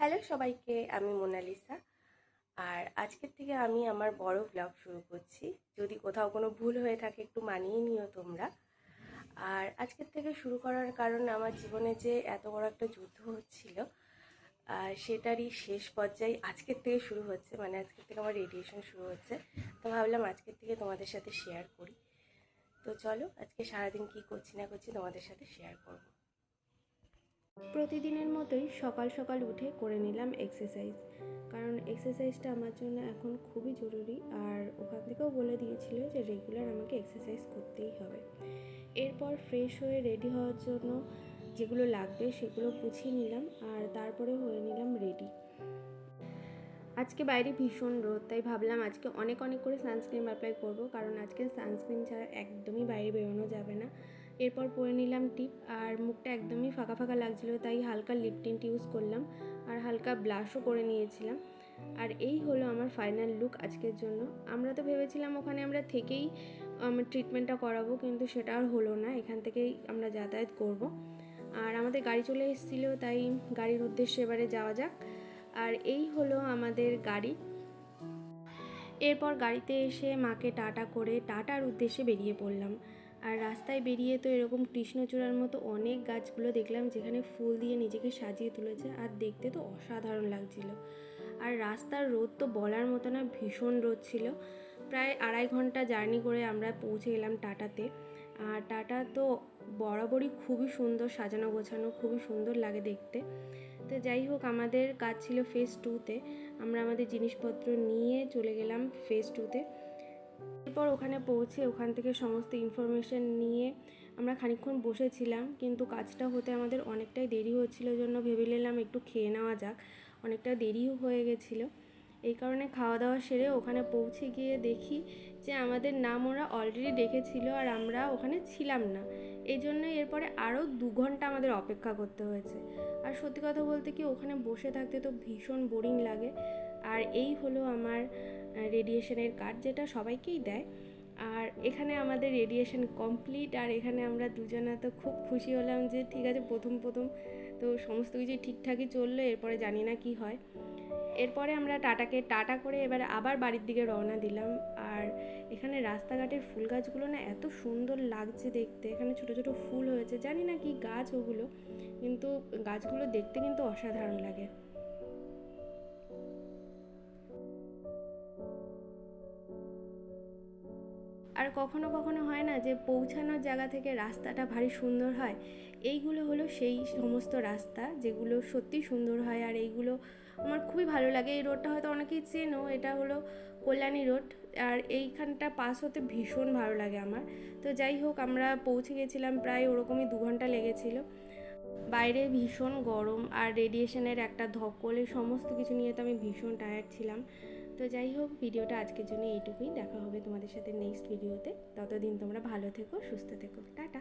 Hello সবাইকে, আমি Mona Lisa. আর আজকের থেকে আমি আমার বড় ব্লগ শুরু করছি। যদি কোথাও কোনো ভুল হয়ে থাকে একটু মানিয়ে নিও তোমরা। আর আজকের থেকে শুরু করার কারণ আমার জীবনে যে এত বড় একটা যুদ্ধ হচ্ছিল, সেটারই শেষ পর্যায়ে আজকের থেকে শুরু হচ্ছে। মানে আজকের থেকে আমার রেডিয়েশন শুরু হচ্ছে। তো ভাবলাম আজকের থেকে তোমাদের সাথে শেয়ার করি। তো চলো আজকে সারাদিন কী করছি না করছি তোমাদের সাথে শেয়ার করবো। প্রতিদিনের মতোই সকাল সকাল উঠে করে নিলাম এক্সারসাইজ, কারণ এক্সারসাইজটা আমার জন্য এখন খুবই জরুরি। আর ওখান থেকেও বলে দিয়েছিল যে রেগুলার আমাকে এক্সারসাইজ করতেই হবে। এরপর ফ্রেশ হয়ে রেডি হওয়ার জন্য যেগুলো লাগবে সেগুলো গুছিয়ে নিলাম, আর তারপরে হয়ে নিলাম রেডি। আজকে বাইরে ভীষণ রোদ, তাই ভাবলাম আজকে অনেক অনেক করে সানস্ক্রিন অ্যাপ্লাই করব, কারণ আজকে সানস্ক্রিন ছাড়া একদমই বাইরে বেরোনো যাবে না। এরপর পরে নিলাম টিপ, আর মুখটা একদমই ফাঁকা ফাঁকা লাগছিলো, তাই হালকা লিপ টিন্ট ইউজ করলাম আর হালকা ব্লাশও করে নিয়েছিলাম। আর এই হলো আমার ফাইনাল লুক আজকের জন্য। আমরা তো ভেবেছিলাম ওখানে আমরা থেকেই ট্রিটমেন্টটা করাবো, কিন্তু সেটা আর হলো না, এখান থেকেই আমরা যাতায়াত করব। আর আমাদের গাড়ি চলে এসেছিলো, তাই গাড়ির উদ্দেশ্যে এবারে যাওয়া যাক। আর এই হলো আমাদের গাড়ি। এরপর গাড়িতে এসে মাকে টাটা করে টাটার উদ্দেশ্যে বেরিয়ে পড়লাম। আর রাস্তায় বেরিয়ে তো এরকম কৃষ্ণচূড়ার মতো অনেক গাছগুলো দেখলাম, যেখানে ফুল দিয়ে নিজেকে সাজিয়ে তুলেছে, আর দেখতে তো অসাধারণ লাগছিল। আর রাস্তার রোদ তো বলার মতো না, ভীষণ রোদ ছিল। প্রায় 2.5 ঘন্টা জার্নি করে আমরা পৌঁছে গেলাম টাটাতে। আর টাটা তো বরাবরই খুবই সুন্দর সাজানো গোছানো, খুবই সুন্দর লাগে দেখতে। তো যাই হোক, আমাদের কাজ ছিল ফেজ 2-তে। আমরা আমাদের জিনিসপত্র নিয়ে চলে গেলাম ফেজ 2-তে। এরপর ওখানে পৌঁছে ওখান থেকে সমস্ত ইনফরমেশান নিয়ে আমরা খানিকক্ষণ বসেছিলাম, কিন্তু কাজটা হতে আমাদের অনেকটাই দেরি হচ্ছিল জন্য ভেবে নিলাম একটু খেয়ে নেওয়া যাক। অনেকটা দেরিও হয়ে গেছিলো, এই কারণে খাওয়া দাওয়া সেরে ওখানে পৌঁছে গিয়ে দেখি যে আমাদের নাম ওরা অলরেডি ডেকেছিল, আর আমরা ওখানে ছিলাম না। এই জন্য এরপরে আরও 2 ঘন্টা আমাদের অপেক্ষা করতে হয়েছে। আর সত্যি কথা বলতে কি, ওখানে বসে থাকতে তো ভীষণ বোরিং লাগে। আর এই হলো আমার রেডিয়েশনের কার্ড, যেটা সবাইকেই দেয়। আর এখানে আমাদের রেডিয়েশন কমপ্লিট, আর এখানে আমরা দুজনা তো খুব খুশি হলাম যে ঠিক আছে, প্রথম তো সমস্ত কিছু ঠিকঠাকই চললো, এরপরে জানি না কি হয়। এরপরে আমরা টাটাকে টাটা করে এবার আবার বাড়ির দিকে রওনা দিলাম। আর এখানে রাস্তাঘাটের ফুল গাছগুলো না এত সুন্দর লাগছে দেখতে, এখানে ছোট ছোট ফুল হয়েছে, জানি না কি গাছ ওগুলো, কিন্তু গাছগুলো দেখতে কিন্তু অসাধারণ লাগে। আর কখনো কখনো হয় না যে পৌঁছানোর জায়গা থেকে রাস্তাটা ভারী সুন্দর হয়, এইগুলো হলো সেই সমস্ত রাস্তা যেগুলো সত্যি সুন্দর হয়। আর এইগুলো আমার খুবই ভালো লাগে। এই রোডটা হয়তো অনেকেই চেনো, এটা হলো কল্যাণী রোড। আর এইখানটা পাস হতে ভীষণ ভালো লাগে আমার। তো যাই হোক, আমরা পৌঁছে গেছিলাম, প্রায় ওরকমই 2 ঘন্টা লেগেছিল। বাইরে ভীষণ গরম আর রেডিয়েশনের একটা ধকল, এই সমস্ত কিছু নিয়ে তো আমি ভীষণ টায়ার্ড ছিলাম। তো যাই হোক, ভিডিওটা আজকের জন্য এইটুকুই। দেখা হবে তোমাদের সাথে নেক্সট ভিডিওতে। ততদিন তোমরা ভালো থেকো, সুস্থ থেকো, টাটা।